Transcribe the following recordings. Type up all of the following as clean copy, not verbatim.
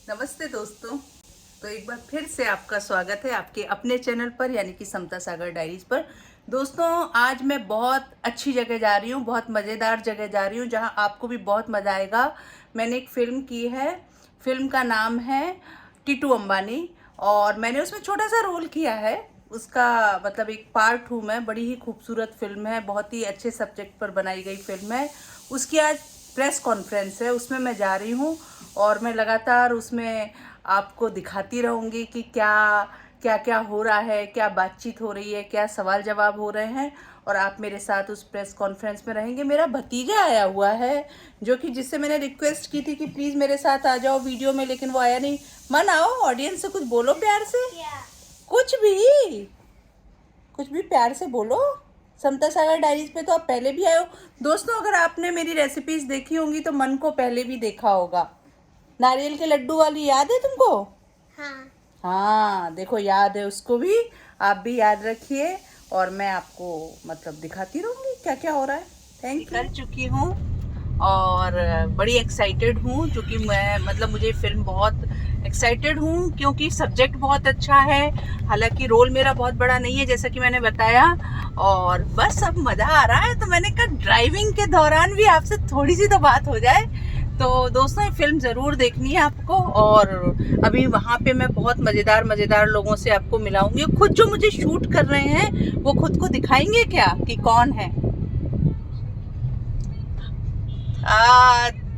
नमस्ते दोस्तों। तो एक बार फिर से आपका स्वागत है आपके अपने चैनल पर यानी कि समता सागर डायरीज पर। दोस्तों आज मैं बहुत अच्छी जगह जा रही हूँ, बहुत मज़ेदार जगह जा रही हूँ जहाँ आपको भी बहुत मज़ा आएगा। मैंने एक फ़िल्म की है, फिल्म का नाम है टीटू अंबानी और मैंने उसमें छोटा सा रोल किया है। उसका मतलब एक पार्ट हूँ मैं। बड़ी ही खूबसूरत फिल्म है, बहुत ही अच्छे सब्जेक्ट पर बनाई गई फिल्म है। उसकी आज प्रेस कॉन्फ्रेंस है, उसमें मैं जा रही हूँ और मैं लगातार उसमें आपको दिखाती रहूँगी कि क्या क्या क्या हो रहा है, क्या बातचीत हो रही है, क्या सवाल जवाब हो रहे हैं और आप मेरे साथ उस प्रेस कॉन्फ्रेंस में रहेंगे। मेरा भतीजा आया हुआ है जो कि जिससे मैंने रिक्वेस्ट की थी कि प्लीज़ मेरे साथ आ जाओ वीडियो में, लेकिन वो आया नहीं। मन आओ, ऑडियंस से कुछ बोलो प्यार से। कुछ भी प्यार से बोलो। समता सागर डायरीज पे तो आप पहले भी आए हो। दोस्तों अगर आपने मेरी रेसिपीज देखी होंगी तो मन को पहले भी देखा होगा। नारियल के लड्डू वाली याद है तुमको? हाँ देखो याद है उसको भी। आप भी याद रखिए और मैं आपको मतलब दिखाती रहूँगी क्या क्या हो रहा है। Thank you. कर चुकी हूँ और बड़ी एक्साइटेड हूँ क्योंकि मैं मतलब मुझे फिल्म बहुत एक्साइटेड हूँ क्योंकि सब्जेक्ट बहुत अच्छा है। हालांकि रोल मेरा बहुत बड़ा नहीं है जैसा कि मैंने बताया और बस अब मज़ा आ रहा है। तो मैंने कहा ड्राइविंग के दौरान भी आपसे थोड़ी सी तो बात हो जाए। तो दोस्तों ये फिल्म ज़रूर देखनी है आपको और अभी वहाँ पे मैं बहुत मज़ेदार लोगों से आपको मिलाऊंगी। खुद जो मुझे शूट कर रहे हैं वो खुद को दिखाएंगे क्या कि कौन है।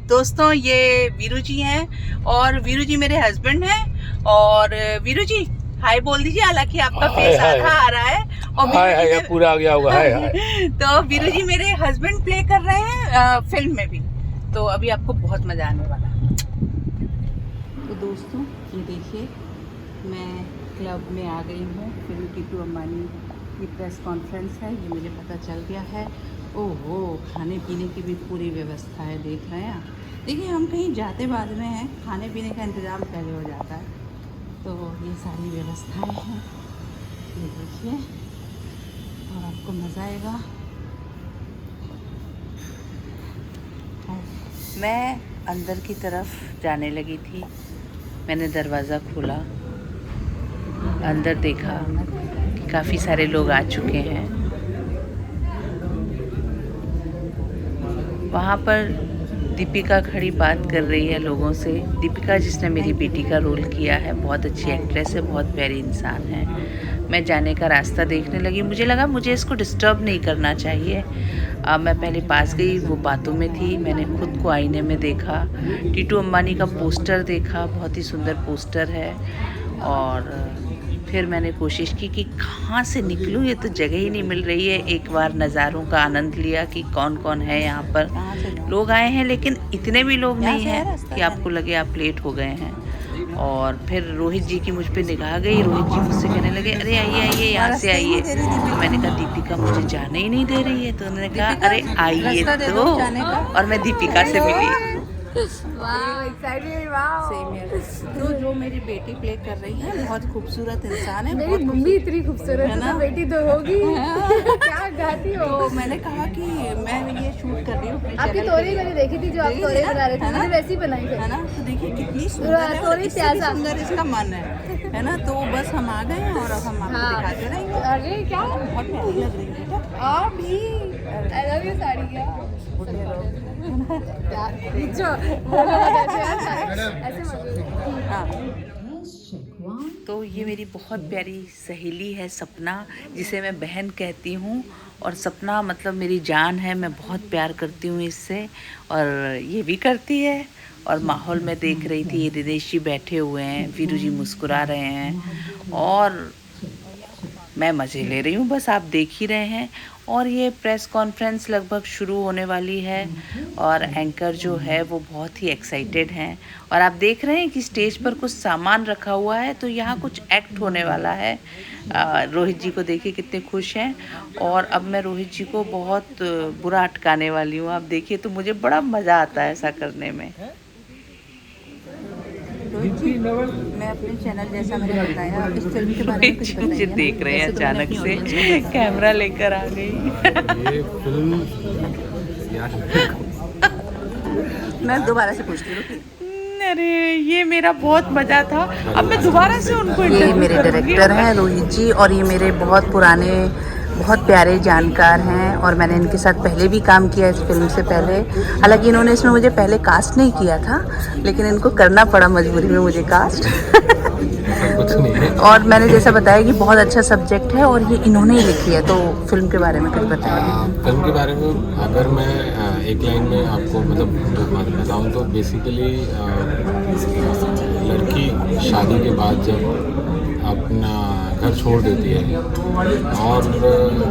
दोस्तों ये वीरू जी हैं और वीरू जी मेरे हस्बैंड हैं। और वीरू जी हाय बोल दीजिए, हालांकि आपका फेस आधा आ रहा है और हाय पूरा आ गया होगा हाय। तो वीरू जी मेरे हस्बैंड प्ले कर रहे हैं फिल्म में भी। तो अभी आपको बहुत मजा आने वाला है। तो दोस्तों ये देखिए मैं क्लब में आ गई हूँ। फिल्म टीटू अंबानी की प्रेस कॉन्फ्रेंस है, ये मुझे पता चल गया है। ओहो खाने पीने की भी पूरी व्यवस्था है, देख रहे हैं आप। देखिए हम कहीं जाते बाद में हैं, खाने पीने का इंतज़ाम पहले हो जाता है। तो ये सारी व्यवस्थाएं हैं, ये देखिए और आपको मज़ा आएगा। मैं अंदर की तरफ जाने लगी थी, मैंने दरवाज़ा खोला, अंदर देखा कि काफ़ी सारे लोग आ चुके हैं। वहाँ पर दीपिका खड़ी बात कर रही है लोगों से। दीपिका जिसने मेरी बेटी का रोल किया है, बहुत अच्छी एक्ट्रेस है, बहुत प्यारी इंसान है। मैं जाने का रास्ता देखने लगी, मुझे लगा मुझे इसको डिस्टर्ब नहीं करना चाहिए। मैं पहले पास गई, वो बातों में थी। मैंने खुद को आईने में देखा, टीटू अंबानी का पोस्टर देखा, बहुत ही सुंदर पोस्टर है। और फिर मैंने कोशिश की कि कहाँ से निकलूँ, ये तो जगह ही नहीं मिल रही है। एक बार नज़ारों का आनंद लिया कि कौन कौन है यहाँ पर। लोग आए हैं लेकिन इतने भी लोग नहीं हैं कि आपको लगे आप लेट हो गए हैं। और फिर रोहित जी की मुझ पे निगाह गई। रोहित जी मुझसे कहने लगे अरे आइए आइए यहाँ से आइए। तो मैंने कहा दीपिका मुझे जाने ही नहीं दे रही है। तो उन्होंने कहा अरे आइए तो, और मैं दीपिका से मिली। तो जो मेरी बेटी प्ले कर रही है बहुत खूबसूरत इंसान है। मेरी मम्मी इतनी खूबसूरत है ना, बेटी तो होगी। क्या गाती हो। तो मैंने कहा कि मैं ये शूट कर रही हूँ। आपकी तोरी मैंने देखी थी, जो आप तोरी बना रहे थे, मैंने वैसी बनाई है ना। तो देखिए कितनी सुंदर है, तोरी प्याजा सुंदर इसका मन है ना। तो बस हम आ गए और अब हम आपको दिखाते रहेंगे। अरे क्या बहुत प्यारी लग रही है बेटा। आप भी आई लव यू साड़ी क्या तो ये मेरी बहुत प्यारी सहेली है सपना, जिसे मैं बहन कहती हूँ। और सपना मतलब मेरी जान है, मैं बहुत प्यार करती हूँ इससे और ये भी करती है। और माहौल में देख रही थी, ये दिनेश जी बैठे हुए हैं, वीरू जी मुस्कुरा रहे हैं और मैं मज़े ले रही हूँ, बस आप देख ही रहे हैं। और ये प्रेस कॉन्फ्रेंस लगभग शुरू होने वाली है और एंकर जो है वो बहुत ही एक्साइटेड हैं। और आप देख रहे हैं कि स्टेज पर कुछ सामान रखा हुआ है, तो यहाँ कुछ एक्ट होने वाला है। रोहित जी को देखिए कितने खुश हैं और अब मैं रोहित जी को बहुत बुरा अटकाने वाली हूँ। आप देखिए तो मुझे बड़ा मज़ा आता है ऐसा करने में। रोहित जी, मैं अपने चैनल जैसा मैंने बताया, इस फिल्म के बारे में कुछ बताइए। देख रहे हैं अचानक से कैमरा लेकर आ गई। ये फिल्म मैं दोबारा से पूछती हूँ। अरे ये मेरा बहुत मज़ा था। अब मैं दोबारा से उनको ये इंटरव्यू मेरे करूंगी। डायरेक्टर हैं रोहित जी, और ये मेरे बहुत पुराने बहुत प्यारे जानकार हैं, और मैंने इनके साथ पहले भी काम किया इस फिल्म से पहले। हालांकि इन्होंने इसमें मुझे पहले कास्ट नहीं किया था, लेकिन इनको करना पड़ा मजबूरी में मुझे कास्ट। कुछ नहीं है। और मैंने जैसा बताया कि बहुत अच्छा सब्जेक्ट है और ये इन्होंने ही लिखी है। तो फिल्म के बारे में कुछ बताइए। फिल्म के बारे में अगर मैं एक लाइन में आपको मतलब बताऊं तो बेसिकली लड़की शादी के बाद जब अपना घर छोड़ देती है और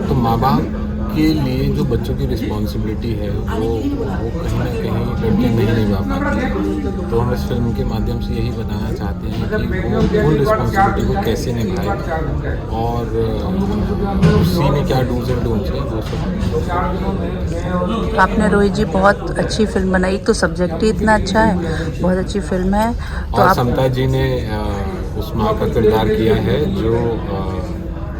तो माँ बाप के लिए जो बच्चों की रिस्पॉन्सिबिलिटी है वो कहीं ना कहीं लड़कियाँ नहीं निभा पाती। तो हम इस फिल्म के माध्यम से यही बताना चाहते हैं कि वो उन रिस्पॉन्सिबिलिटी को कैसे निभाए और उसी में क्या डूज एंड डोंट्स है वो सब। आपने रोहित जी बहुत अच्छी फिल्म बनाई। एक तो सब्जेक्ट ही इतना अच्छा है, बहुत अच्छी फिल्म है। तो और आप समता जी ने उस माँ का किरदार किया है जो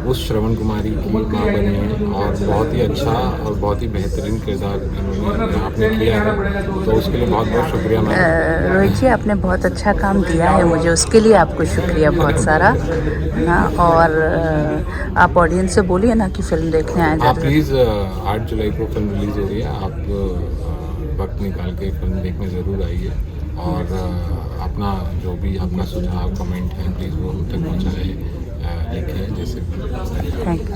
उस श्रवण कुमारी की माँ बनी है, और बहुत ही अच्छा और बहुत ही बेहतरीन किरदार इन्होंने आपने किया है, तो उसके लिए बहुत बहुत शुक्रिया मैम। रोहित जी आपने बहुत अच्छा काम दिया है मुझे, उसके लिए आपको शुक्रिया बहुत सारा ना। और आप ऑडियंस से बोलिए ना कि फिल्म देखने आए आप जल्दी। प्लीज़ 8 जुलाई को फिल्म रिलीज़ हो रही है, आप वक्त निकाल के फिल्म देखने ज़रूर आइए, और अपना जो भी आपका सुझाव कमेंट है प्लीज़ वो हम तक पहुँचाएँ, लिखें जैसे। Thank you.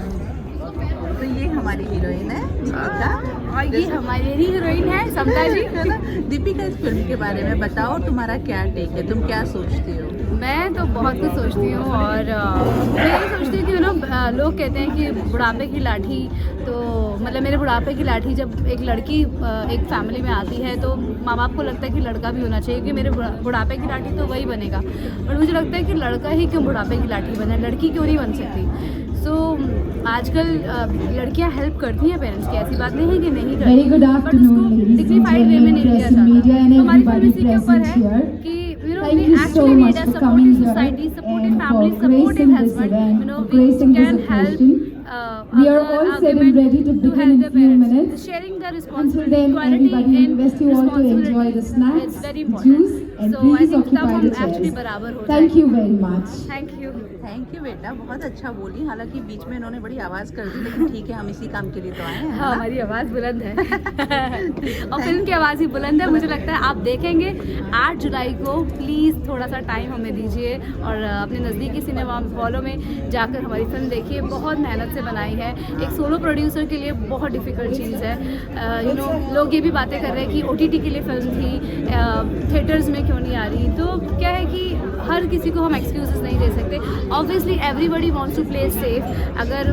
तो ये हमारी हीरोइन है दीपिका। और ये हमारी हीरोइन है समता जी। है ना? दीपिका, इस फिल्म के बारे में बताओ, तुम्हारा क्या टेक है, तुम क्या सोचती हो? मैं तो बहुत कुछ सोचती हूँ, और मैं यही सोचती हूँ कि लोग कहते हैं कि बुढ़ापे की लाठी, तो मतलब मेरे बुढ़ापे की लाठी जब एक लड़की एक फैमिली में आती है तो माँ बाप को लगता है कि लड़का भी होना चाहिए, क्योंकि मेरे बुढ़ापे की लाठी तो वही बनेगा। और मुझे लगता है कि लड़का ही क्यों बुढ़ापे की लाठी बने, लड़की क्यों नहीं बन सकती। सो आजकल लड़कियां हेल्प करती हैं पेरेंट्स की, ऐसी बात नहीं है कि नहीं करती। Very good afternoon, ladies and dignified way में नहीं gentlemen, लिया press and media and जाता। हमारी everybody फिल्म इसी के ऊपर present है here. कि Thank you so actually need much a for supportive coming here society, supportive and family, for supportive gracing this husband. event, We gracing this can help. occasion. We are all set and ready to begin help in the few parents. minutes. Sharing the Until responsibility, then, equality everybody and request you all to enjoy the responsibility. snacks, It's very the important. juice, and So I please think तब occupy हम the actually chairs. बराबर हो Thank जाएंगे। you very much. Thank you. Thank you बेटा, बहुत अच्छा बोली। हालांकि बीच में इन्होंने बड़ी आवाज़ कर दी, लेकिन ठीक है, हम इसी काम के लिए तो आए हैं। हाँ, हमारी आवाज़ बुलंद है और फिल्म की आवाज़ ही बुलंद है। मुझे लगता है आप देखेंगे 8 जुलाई को। प्लीज़ थोड़ा सा टाइम हमें दीजिए और अपने नज़दीकी सिनेमा हॉलों में जाकर हमारी फिल्म देखिए। बहुत मेहनत से बनाई है, एक सोलो प्रोड्यूसर के लिए बहुत डिफ़िकल्ट चीज़ है। लोग ये भी बातें कर रहे हैं कि OTT के लिए फिल्म थी, थिएटर्स में क्यों नहीं आ रही। तो क्या है कि हर किसी को हम एक्सक्यूजेस नहीं दे सकते। Obviously everybody wants to play safe. अगर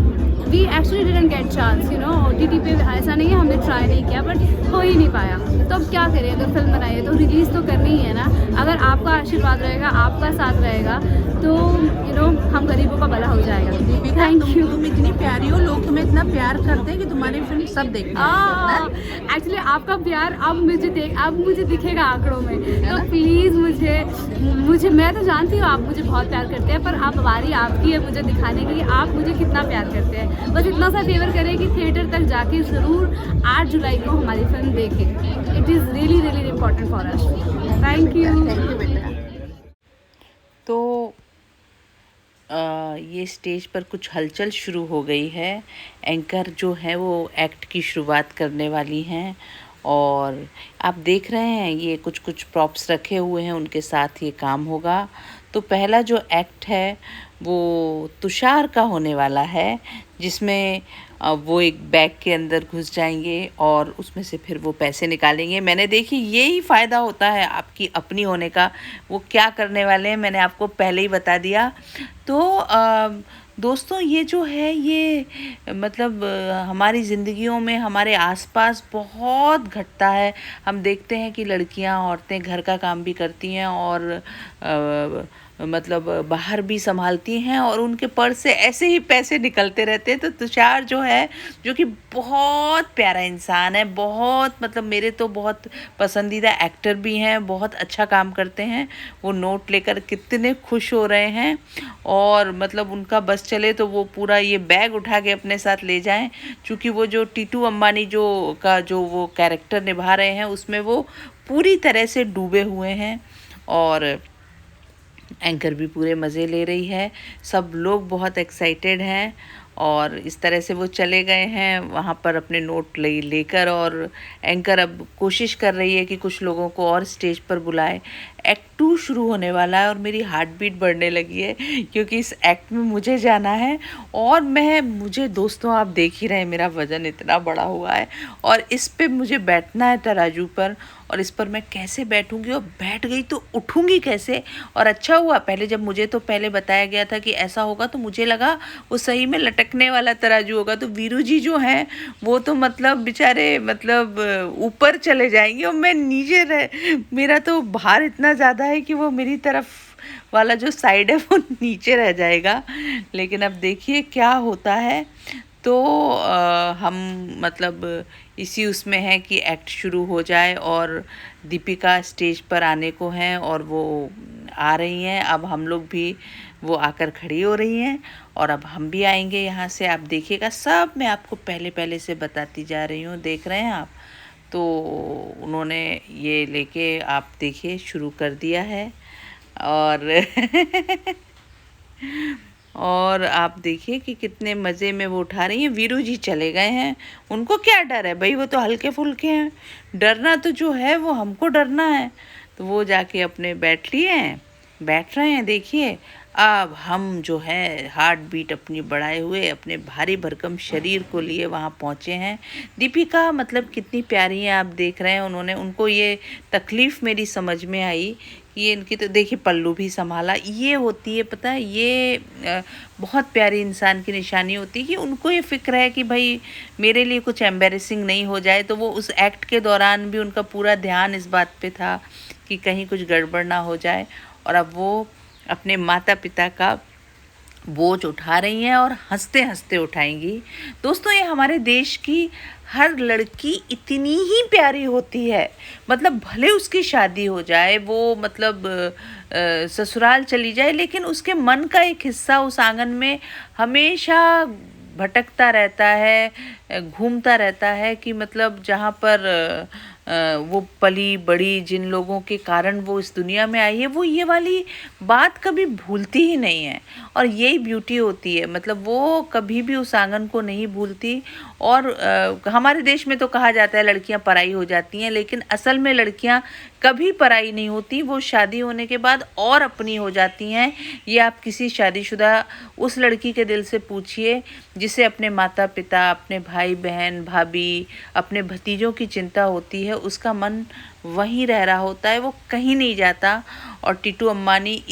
we actually didn't get chance, OTT पे ऐसा नहीं है हमने ट्राई नहीं किया, बट हो ही नहीं पाया। तो अब क्या करें, अगर फिल्म बनाई है तो रिलीज़ तो करनी ही है ना। अगर आपका आशीर्वाद रहेगा, आपका साथ रहेगा, तो हम गरीबों का भला हो जाएगा। Deepika, thank you. तुम इतनी प्यारी हो, लोग तुम्हें इतना प्यार करते हैं कि तुम्हारी फिल्म सब देखते हैं। एक्चुअली आपका प्यार अब मुझे दिखेगा आंकड़ों में। तो प्लीज़ मुझे मैं तो जानती हूँ आप मुझे बहुत प्यार करते हैं, पर अब बारी आपकी है मुझे दिखाने की कि आप मुझे कितना प्यार करते हैं। बस इतना सा फेवर करें कि थिएटर तक जाके ज़रूर 8 जुलाई को हमारी फिल्म देखें। It is really really important for us. Thank you. Thank you बेटा। तो ये स्टेज पर कुछ हलचल शुरू हो गई है। एंकर जो है वो एक्ट की शुरुआत करने वाली हैं, और आप देख रहे हैं ये कुछ कुछ प्रॉप्स रखे हुए हैं, उनके साथ ये काम होगा। तो पहला जो एक्ट है वो तुषार का होने वाला है, जिसमें वो एक बैग के अंदर घुस जाएंगे और उसमें से फिर वो पैसे निकालेंगे। मैंने देखी यही फ़ायदा होता है आपकी अपनी होने का। वो क्या करने वाले हैं मैंने आपको पहले ही बता दिया। तो दोस्तों ये जो है ये मतलब हमारी ज़िंदगियों में हमारे आसपास बहुत घटता है। हम देखते हैं कि लड़कियां औरतें घर का काम भी करती हैं और मतलब बाहर भी संभालती हैं, और उनके पर्स से ऐसे ही पैसे निकलते रहते हैं। तो तुषार जो है, जो कि बहुत प्यारा इंसान है, बहुत मतलब मेरे तो बहुत पसंदीदा एक्टर भी हैं, बहुत अच्छा काम करते हैं। वो नोट लेकर कितने खुश हो रहे हैं, और मतलब उनका बस चले तो वो पूरा ये बैग उठा के अपने साथ ले जाएं। क्योंकि वो जो टीटू अंबानी जो वो कैरेक्टर निभा रहे हैं उसमें वो पूरी तरह से डूबे हुए हैं। और एंकर भी पूरे मज़े ले रही है। सब लोग बहुत एक्साइटेड हैं और इस तरह से वो चले गए हैं वहाँ पर अपने नोट लेकर, और एंकर अब कोशिश कर रही है कि कुछ लोगों को और स्टेज पर बुलाए। एक्ट 2 शुरू होने वाला है और मेरी हार्ट बीट बढ़ने लगी है क्योंकि इस एक्ट में मुझे जाना है। और मुझे दोस्तों आप देख ही रहे हैं, मेरा वज़न इतना बड़ा हुआ है और इस पे मुझे बैठना है तराजू पर, और इस पर मैं कैसे बैठूंगी, और बैठ गई तो उठूंगी कैसे। और अच्छा हुआ पहले, जब मुझे तो पहले बताया गया था कि ऐसा होगा तो मुझे लगा वो सही में लटकने वाला तराजू होगा। तो वीरू जी जो हैं वो तो मतलब बेचारे मतलब ऊपर चले जाएंगे और मैं नीचे मेरा तो भार इतना ज़्यादा है कि वो मेरी तरफ वाला जो साइड है वो नीचे रह जाएगा। लेकिन अब देखिए क्या होता है। तो हम मतलब इसी उसमें है कि एक्ट शुरू हो जाए और दीपिका स्टेज पर आने को हैं और वो आ रही हैं। अब हम लोग भी, वो आकर खड़ी हो रही हैं और अब हम भी आएंगे यहाँ से। आप देखिएगा, सब मैं आपको पहले से बताती जा रही हूँ, देख रहे हैं आप। तो उन्होंने ये लेके आप देखिए शुरू कर दिया है और और आप देखिए कि कितने मज़े में वो उठा रही हैं। वीरू जी चले गए हैं, उनको क्या डर है भाई, वो तो हल्के फुल्के हैं। डरना तो जो है वो हमको डरना है। तो वो जाके अपने बैठ रहे हैं। देखिए अब हम जो है हार्ट बीट अपनी बढ़ाए हुए अपने भारी भरकम शरीर को लिए वहाँ पहुँचे हैं। दीपिका मतलब कितनी प्यारी है, आप देख रहे हैं। उनको ये तकलीफ़ मेरी समझ में आई कि ये इनकी, तो देखिए पल्लू भी संभाला। ये होती है, पता है, ये बहुत प्यारी इंसान की निशानी होती है कि उनको ये फ़िक्र है कि भाई मेरे लिए कुछ एम्बैरेसिंग नहीं हो जाए। तो वो उस एक्ट के दौरान भी उनका पूरा ध्यान इस बात पे था कि कहीं कुछ गड़बड़ ना हो जाए। और अब वो अपने माता पिता का बोझ उठा रही हैं और हंसते हंसते उठाएंगी। दोस्तों, ये हमारे देश की हर लड़की इतनी ही प्यारी होती है। मतलब भले उसकी शादी हो जाए, वो मतलब ससुराल चली जाए, लेकिन उसके मन का एक हिस्सा उस आंगन में हमेशा भटकता रहता है, घूमता रहता है। कि मतलब जहाँ पर वो पली बड़ी, जिन लोगों के कारण वो इस दुनिया में आई है, वो ये वाली बात कभी भूलती ही नहीं है। और यही ब्यूटी होती है, मतलब वो कभी भी उस आंगन को नहीं भूलती। और हमारे देश में तो कहा जाता है लड़कियां पराई हो जाती हैं, लेकिन असल में लड़कियां कभी पराई नहीं होती। वो शादी होने के बाद और अपनी हो जाती हैं। ये आप किसी शादीशुदा उस लड़की के दिल से पूछिए जिसे अपने माता पिता, अपने भाई बहन, भाभी, अपने भतीजों की चिंता होती है। उसका मन वहीं रह रहा होता है, वो कहीं नहीं जाता। और टीटू अम्बानी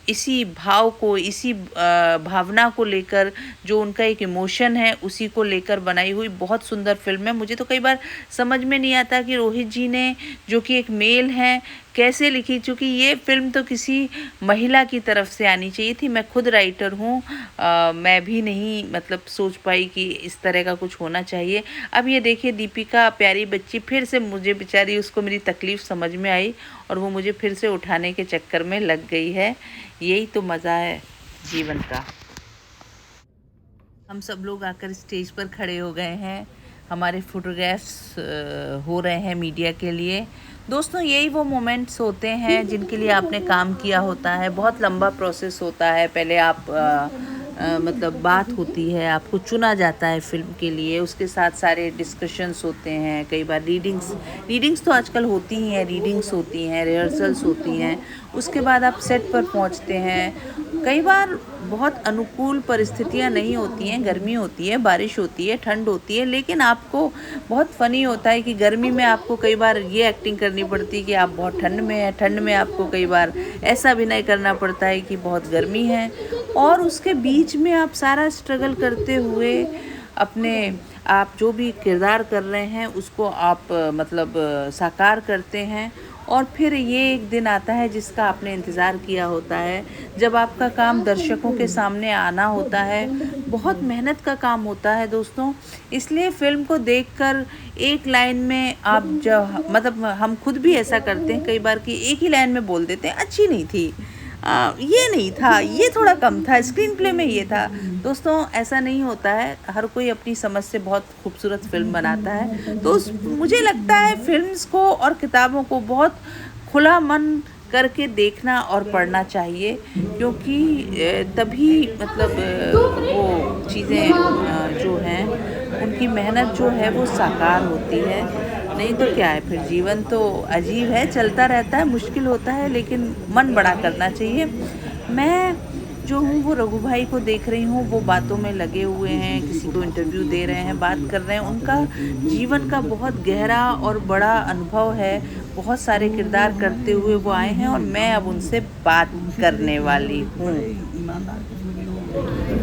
इसी भाव को, इसी भावना को लेकर, जो उनका एक इमोशन है, उसी को लेकर बनाई हुई बहुत सुंदर फिल्म है। मुझे तो कई बार समझ में नहीं आता कि रोहित जी ने, जो कि एक मेल हैं, कैसे लिखी। चूँकि ये फिल्म तो किसी महिला की तरफ से आनी चाहिए थी। मैं खुद राइटर हूँ, मैं भी नहीं मतलब सोच पाई कि इस तरह का कुछ होना चाहिए। अब ये देखिए दीपिका प्यारी बच्ची फिर से, मुझे बेचारी, उसको मेरी तकलीफ़ समझ में आई और वो मुझे फिर से उठाने के चक्कर में लग गई है। यही तो मज़ा है जीवन का। हम सब लोग आकर स्टेज पर खड़े हो गए हैं, हमारे फोटोग्राफ्स हो रहे हैं मीडिया के लिए। दोस्तों, यही वो मोमेंट्स होते हैं जिनके लिए आपने काम किया होता है। बहुत लंबा प्रोसेस होता है। पहले आप मतलब बात होती है, आपको चुना जाता है फिल्म के लिए, उसके साथ सारे डिस्कशंस होते हैं। कई बार रीडिंग्स तो आजकल होती ही हैं, रीडिंग्स होती हैं, रिहर्सल्स होती हैं। उसके बाद आप सेट पर पहुंचते हैं। कई बार बहुत अनुकूल परिस्थितियां नहीं होती हैं, गर्मी होती है, बारिश होती है, ठंड होती है, लेकिन आपको बहुत फ़नी होता है कि गर्मी में आपको कई बार ये एक्टिंग करनी पड़ती है कि आप बहुत ठंड में हैं, ठंड में आपको कई बार ऐसा अभिनय करना पड़ता है कि बहुत गर्मी है। और उसके बीच में आप सारा स्ट्रगल करते हुए अपने आप जो भी किरदार कर रहे हैं उसको आप मतलब साकार करते हैं। और फिर ये एक दिन आता है जिसका आपने इंतज़ार किया होता है, जब आपका काम दर्शकों के सामने आना होता है। बहुत मेहनत का काम होता है दोस्तों। इसलिए फ़िल्म को देखकर एक लाइन में आप जब, मतलब हम खुद भी ऐसा करते हैं कई बार कि एक ही लाइन में बोल देते हैं, अच्छी नहीं थी, ये नहीं था, ये थोड़ा कम था, स्क्रीन प्ले में ये था। दोस्तों ऐसा नहीं होता है, हर कोई अपनी समझ से बहुत खूबसूरत फिल्म बनाता है। तो मुझे लगता है फिल्म्स को और किताबों को बहुत खुला मन करके देखना और पढ़ना चाहिए, क्योंकि तभी मतलब वो चीज़ें जो हैं उनकी मेहनत जो है वो साकार होती है। नहीं तो क्या है, फिर जीवन तो अजीब है, चलता रहता है, मुश्किल होता है, लेकिन मन बड़ा करना चाहिए। मैं जो हूँ वो रघु भाई को देख रही हूँ, वो बातों में लगे हुए हैं, किसी को इंटरव्यू दे रहे हैं, बात कर रहे हैं। उनका जीवन का बहुत गहरा और बड़ा अनुभव है, बहुत सारे किरदार करते हुए वो आए हैं और मैं अब उनसे बात करने वाली हूँ।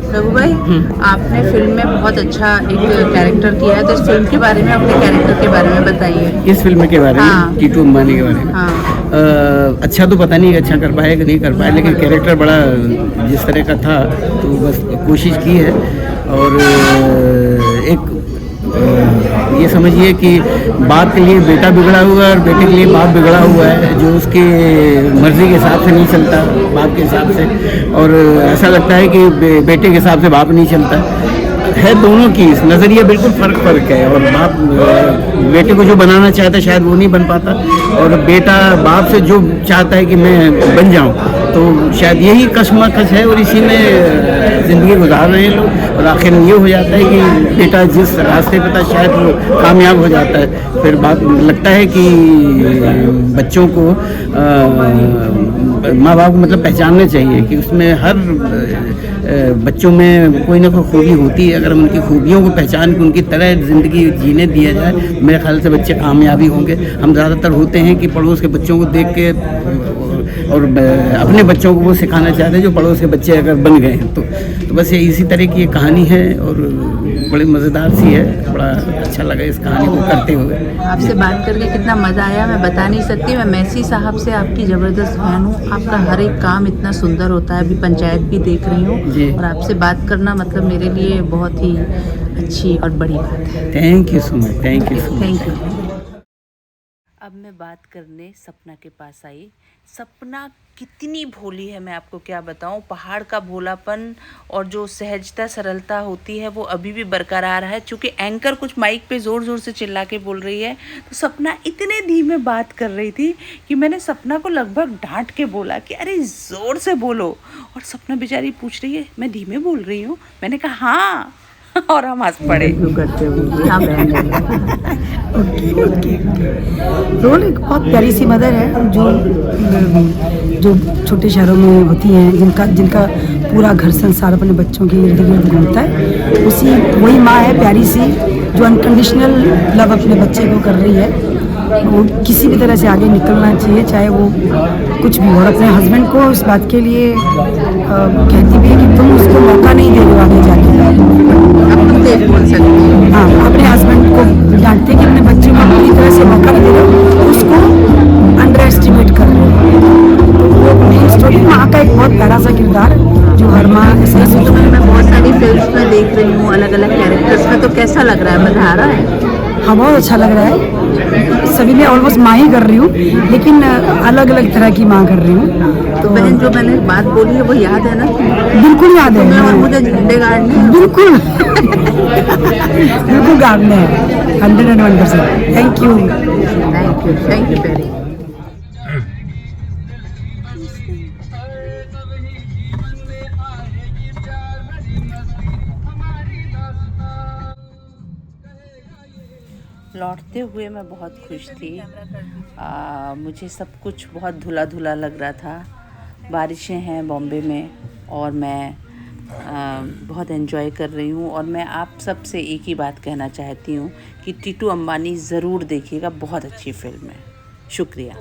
रघु भाई, आपने फिल्म में बहुत अच्छा एक कैरेक्टर किया है, तो इस फिल्म के बारे में, अपने कैरेक्टर के बारे में बताइए। इस फिल्म के बारे में, हाँ। टीटू अंबानी के बारे में। हाँ। अच्छा तो पता नहीं अच्छा कर पाए कि नहीं कर पाए, लेकिन कैरेक्टर बड़ा जिस तरह का था तो बस कोशिश की है। और एक ये समझिए कि बाप के लिए बेटा बिगड़ा हुआ है और बेटे के लिए बाप बिगड़ा हुआ है, जो उसके मर्जी के हिसाब से नहीं चलता बाप के हिसाब से, और ऐसा लगता है कि बेटे के हिसाब से बाप नहीं चलता है। दोनों की नज़रिया बिल्कुल फ़र्क है, और बाप बेटे को जो बनाना चाहता है शायद वो नहीं बन पाता, और बेटा बाप से जो चाहता है कि मैं बन जाऊं, तो शायद यही कशमकश है और इसी में ज़िंदगी गुजार रहे हैं लोग। और आखिर में ये हो जाता है कि बेटा जिस रास्ते पे था शायद वो कामयाब हो जाता है। फिर बात लगता है कि बच्चों को माँ बाप को मतलब पहचानना चाहिए कि उसमें हर बच्चों में कोई ना कोई खूबी होती है। अगर हम उनकी खूबियों को पहचान के उनकी तरह ज़िंदगी जीने दिया जाए, मेरे ख्याल से बच्चे कामयाबी होंगे। हम ज़्यादातर होते हैं कि पड़ोस के बच्चों को देख के और अपने बच्चों को वो सिखाना चाहते हैं जो पड़ोस के बच्चे अगर बन गए हैं तो बस ये इसी तरह की ये कहानी है और बड़ी मज़ेदार सी है। बड़ा अच्छा लगा इस कहानी को करते हुए। आपसे बात करके कितना मज़ा आया, मैं बता नहीं सकती। मैं मैसी साहब से आपकी ज़बरदस्त फैन हूँ, आपका हर एक काम इतना सुंदर होता है। अभी पंचायत भी देख रही हूँ और आपसे बात करना मतलब मेरे लिए बहुत ही अच्छी और बड़ी बात है। Thank you so much, thank you so much. Thank you. अब मैं बात करने सपना के पास आई। सपना कितनी भोली है, मैं आपको क्या बताऊं। पहाड़ का भोलापन और जो सहजता सरलता होती है वो अभी भी बरकरार है। चूँकि एंकर कुछ माइक पे ज़ोर ज़ोर से चिल्ला के बोल रही है, तो सपना इतने धीमे बात कर रही थी कि मैंने सपना को लगभग डांट के बोला कि अरे ज़ोर से बोलो। और सपना बेचारी पूछ रही है मैं धीमे बोल रही हूँ। मैंने कहा हाँ, और हम हंस पड़े। रोल एक बहुत प्यारी सी मदर है जो छोटे शहरों में होती हैं, जिनका पूरा घर संसार अपने बच्चों के इर्द गिर्द घूमता है। वही माँ है प्यारी सी, जो अनकंडीशनल लव अपने बच्चे को कर रही है। वो किसी भी तरह से आगे निकलना चाहिए, चाहे वो कुछ भी हो। और अपने हस्बैंड को इस बात के लिए कहती भी है कि तुम उसको मौका नहीं दे रहे हो आगे जाके। हाँ, अपने हस्बैंड को जानते हैं कि अपने बच्चे को पूरी तरह से मौका नहीं दे रहे हो, उसको अंडर एस्टिमेट कर रहे हो। तो वो मेन स्टोरी माँ का एक बहुत प्यारा सा किरदार जो हर माँ ऐसे सोचती है। मैं बहुत सारी फिल्म्स में देख रही हूँ अलग अलग कैरेक्टर्स में, तो कैसा लग रहा है, मज़ा आ रहा है? हाँ, बहुत अच्छा लग रहा है। सभी में ऑलमोस्ट माँ ही कर रही हूँ, लेकिन अलग अलग तरह की माँ कर रही हूँ। तो बहन जो मैंने बात बोली है वो याद है ना? बिल्कुल याद है। और मुझे झंडे गाड़ने बिल्कुल बिल्कुल गाड़ने हैं 101%। Thank you very. लौटते हुए मैं बहुत खुश थी। मुझे सब कुछ बहुत धुला धुला लग रहा था। बारिशें हैं बॉम्बे में और मैं बहुत एंजॉय कर रही हूँ। और मैं आप सब से एक ही बात कहना चाहती हूँ कि टीटू अंबानी ज़रूर देखिएगा, बहुत अच्छी फिल्म है। शुक्रिया।